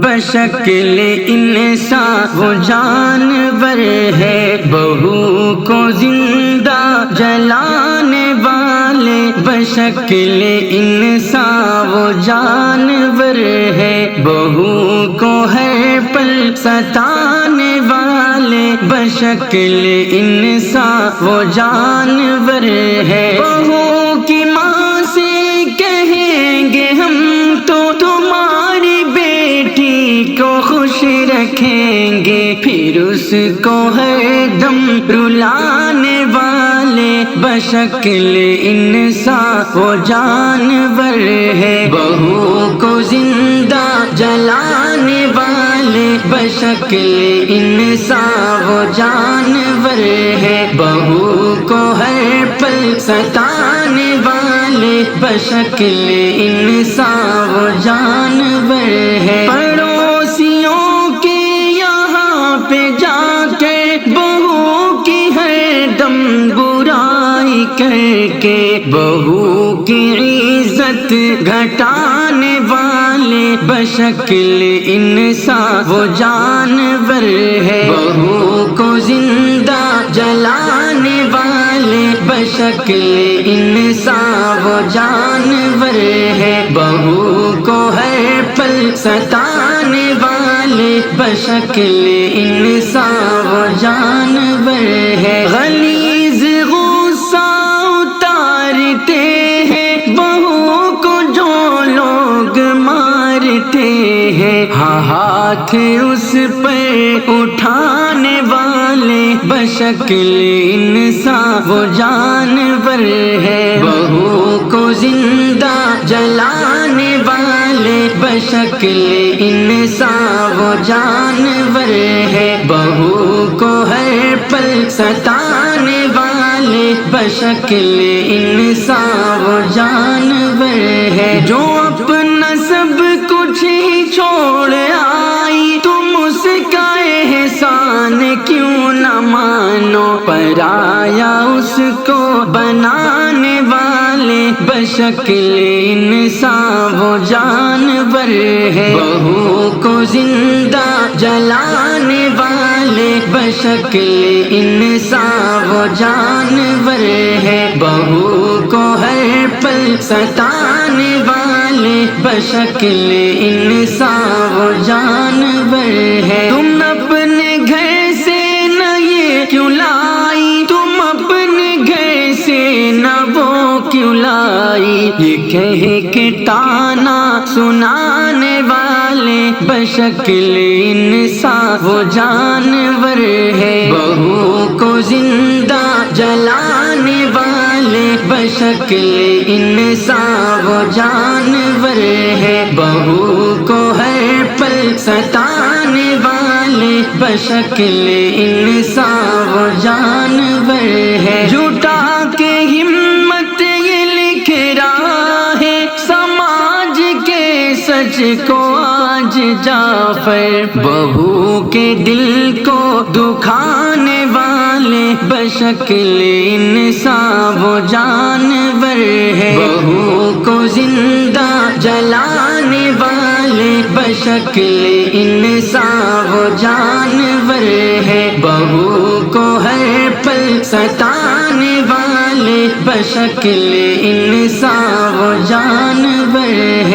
بشکل انسان وہ جانور ہے، بہو کو زندہ جلانے والے۔ بشکل انسان وہ جانور ہے، بہو کو ہر پل ستانے والے۔ بشکل انسان وہ جانور ہے، بہو کی ماں سے کہیں گے ہم تو تمہاری بیٹی کو خوش رکھیں گے، پھر اس کو ہر دم رلانے والے۔ بشکل انسان وہ جانور ہے، بہو کو زندہ جلانے والے۔ بشکل انسان وہ جانور ہے، بہو کو ہر پل ستانے والے۔ بشکل انسان وہ جانور ہے، پڑوسیوں کے یہاں پہ جا کے بہو کی ہر دم برائی کر کے، بہو کی عزت گھٹانے والے۔ بشکل انسان وہ جانور ہے، بہو کو زندہ جلانے والے۔ بشکل انسان وہ جانور ہے، بہو کو ہر پل ستانے والے۔ بشکل انسان وہ جانور ہے، غلیظ غصہ اتارتے ہیں بہو کو جو لوگ مارتے ہیں، ہاتھ اس پر اٹھانے والے۔ بشکل انسان وہ جانور ہے، بہو کو زندہ جلانے والے۔ بشکل انسان وہ جانور ہے، بہو کو ہر پل ستانے والے۔ بشکل انسان وہ جانور ہے، جو اپنا سب کچھ ہی چھوڑ آئی، تم اس کا احسان کیوں نہ مانو، پرایا اس کو بنانے والے۔ بشکل انسان وہ جانور ہے، بہو کو زندہ جلانے والے۔ بشکل انسان وہ جانور ہے، بہو کو ہر پل ستانے والے۔ بشکل انسان وہ جانور ہے، تم اپنے گھر سے نہ یہ کیوں لائی، تم اپنے گھر سے نہ وہ کیوں لائی، یہ کہہ کے تانا سنانے والے۔ بشکل انسان وہ جانور ہے، بہو کو زندہ جلانے والے۔ بشکل انسان وہ جانور ہے، بہو کو ہر پل ستانے والے۔ بشکل انسان وہ جانور ہے، جھوٹا کے ہمت یہ لکھ رہا ہے سماج کے سچ کو آج جعفر، بہو کے دل کو دکھانے والے۔ بشکل انسان وہ جانور ہے، بہو کو زندہ جلانے والے۔ بشکل انسان وہ جانور ہے، بہو کو ہر پل ستانے والے۔ بشکل انسان وہ جانور ہے۔